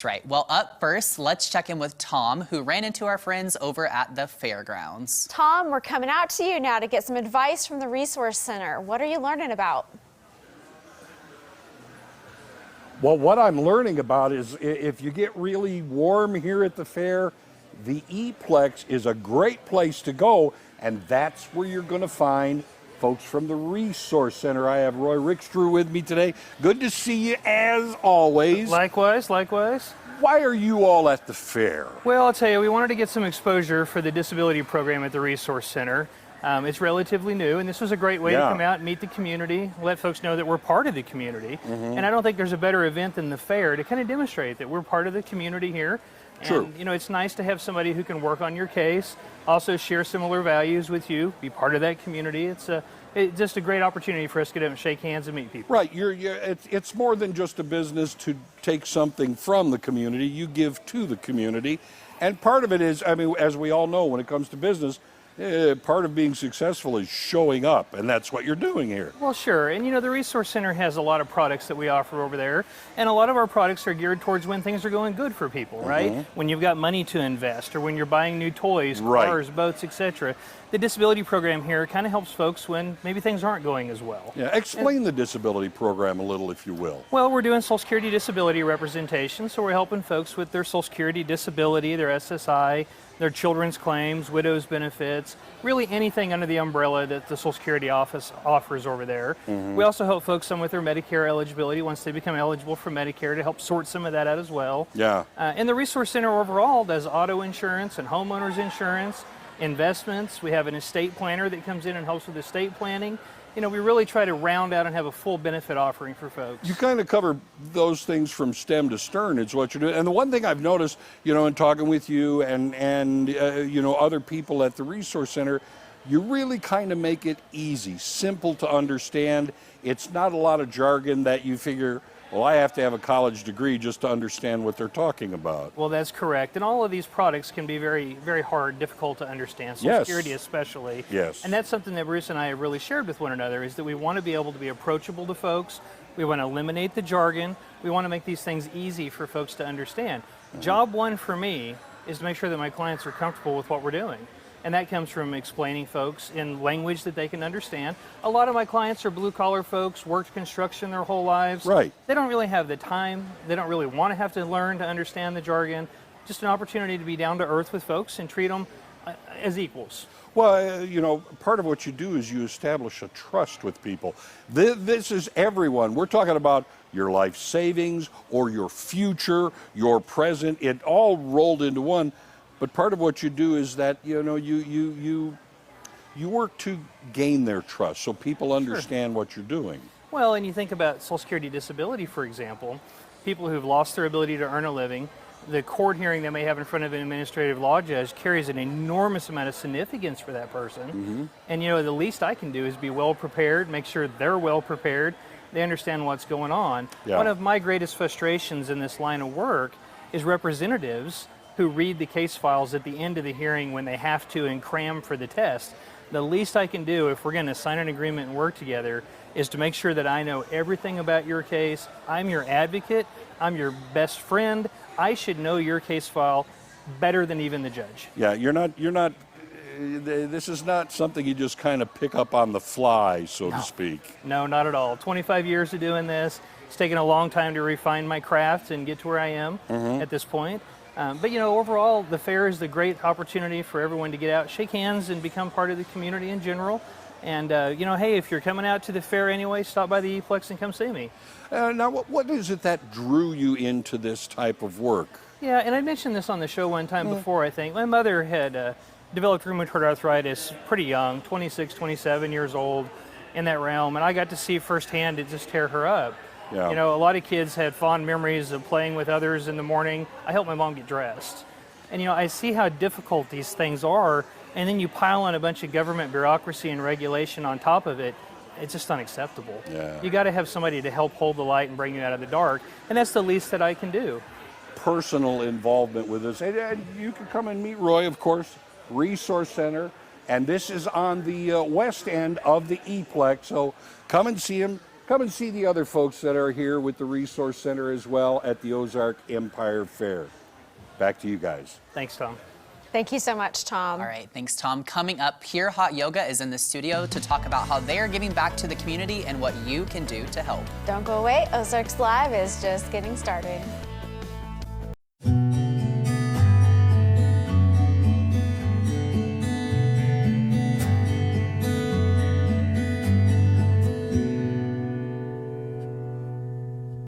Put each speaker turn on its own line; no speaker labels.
Right. Well, up first, let's check in with Tom, who ran into our friends over at the fairgrounds.
Tom, we're coming out to you now to get some advice from the Resource Center. What are you learning about?
Well, what I'm learning about is if you get really warm here at the fair, the E-Plex is a great place to go, and that's where you're going to find folks from the Resource Center. I have Roy Rickstrew with me today. Good to see you as always.
Likewise, likewise.
Why are you all at the fair?
Well, I'll tell you, we wanted to get some exposure for the disability program at the Resource Center. It's relatively new, and this was a great way to come out and meet the community, let folks know that we're part of the community. And I don't think there's a better event than the fair to kind of demonstrate that we're part of the community here.
True.
And, you know, it's nice to have somebody who can work on your case, also share similar values with you, be part of that community. It's just a great opportunity for us to get up and shake hands and meet people.
Right. It's more than just a business to take something from the community. You give to the community. And part of it is, I mean, as we all know, when it comes to business, part of being successful is showing up, and that's what you're doing here.
Well, sure. And, you know, the Resource Center has a lot of products that we offer over there, and a lot of our products are geared towards when things are going good for people, right? When you've got money to invest, or when you're buying new toys, cars, boats, etc. The disability program here kind of helps folks when maybe things aren't going as well.
Yeah, explain the disability program a little, if you will.
Well, we're doing Social Security disability representation, so we're helping folks with their Social Security disability, their SSI, their children's claims, widows benefits, really anything under the umbrella that the Social Security office offers over there. We also help folks some with their Medicare eligibility once they become eligible for Medicare to help sort some of that out as well.
Yeah.
And the Resource Center overall does auto insurance and homeowners insurance, investments. We have an estate planner that comes in and helps with estate planning. You know, we really try to round out and have a full benefit offering for folks.
You kind of cover those things from stem to stern is what you're doing. And the one thing I've noticed, you know, in talking with you and you know, other people at the Resource Center, you really kind of make it easy, simple to understand. It's not a lot of jargon that you figure, well, I have to have a college degree just to understand what they're talking about.
Well, that's correct. And all of these products can be very, very hard, difficult to understand, Social Security especially.
Yes.
And that's something that Bruce and I have really shared with one another, is that we want to be able to be approachable to folks. We want to eliminate the jargon. We want to make these things easy for folks to understand. Job one for me is to make sure that my clients are comfortable with what we're doing. And that comes from explaining folks in language that they can understand. A lot of my clients are blue-collar folks, worked construction their whole lives.
Right.
They don't really have the time. They don't really want to have to learn to understand the jargon. Just an opportunity to be down to earth with folks and treat them as equals.
Well, you know, part of what you do is you establish a trust with people. This is everyone. We're talking about your life savings or your future, your present, it all rolled into one. But part of what you do is that, you know, you work to gain their trust so people understand what you're doing.
Well, and you think about Social Security disability, for example, people who've lost their ability to earn a living, the court hearing they may have in front of an administrative law judge carries an enormous amount of significance for that person. And, you know, the least I can do is be well prepared, make sure they're well prepared, they understand what's going on. One of my greatest frustrations in this line of work is representatives who read the case files at the end of the hearing when they have to and cram for the test. The least I can do if we're going to sign an agreement and work together is to make sure that I know everything about your case. I'm your advocate. I'm your best friend. I should know your case file better than even the judge.
Yeah, this is not something you just kind of pick up on the fly, so to speak.
No, not at all. 25 years of doing this. It's taken a long time to refine my craft and get to where I am at this point. But, you know, overall, the fair is the great opportunity for everyone to get out, shake hands, and become part of the community in general. And, you know, hey, if you're coming out to the fair anyway, stop by the E-Plex and come see me.
Now, what is it that drew you into this type of work?
Yeah, and I mentioned this on the show one time before, I think. My mother had developed rheumatoid arthritis pretty young, 26, 27 years old, in that realm. And I got to see firsthand it just tear her up.
Yeah.
You know, a lot of kids had fond memories of playing with others in the morning. I helped my mom get dressed. And, you know, I see how difficult these things are, and then you pile on a bunch of government bureaucracy and regulation on top of it. It's just unacceptable.
Yeah.
You got to have somebody to help hold the light and bring you out of the dark, and that's the least that I can do.
Personal involvement with this. And you can come and meet Roy, of course, Resource Center, and this is on the west end of the E-Plex, so come and see him. come and see the other folks that are here with the Resource Center as well at the Ozark Empire Fair. Back to you guys.
Thanks, Tom.
Thank you so much, Tom.
All right, thanks, Tom. Coming up, Pure Hot Yoga is in the studio to talk about how they are giving back to the community and what you can do to help.
Don't go away. Ozarks Live is just getting started.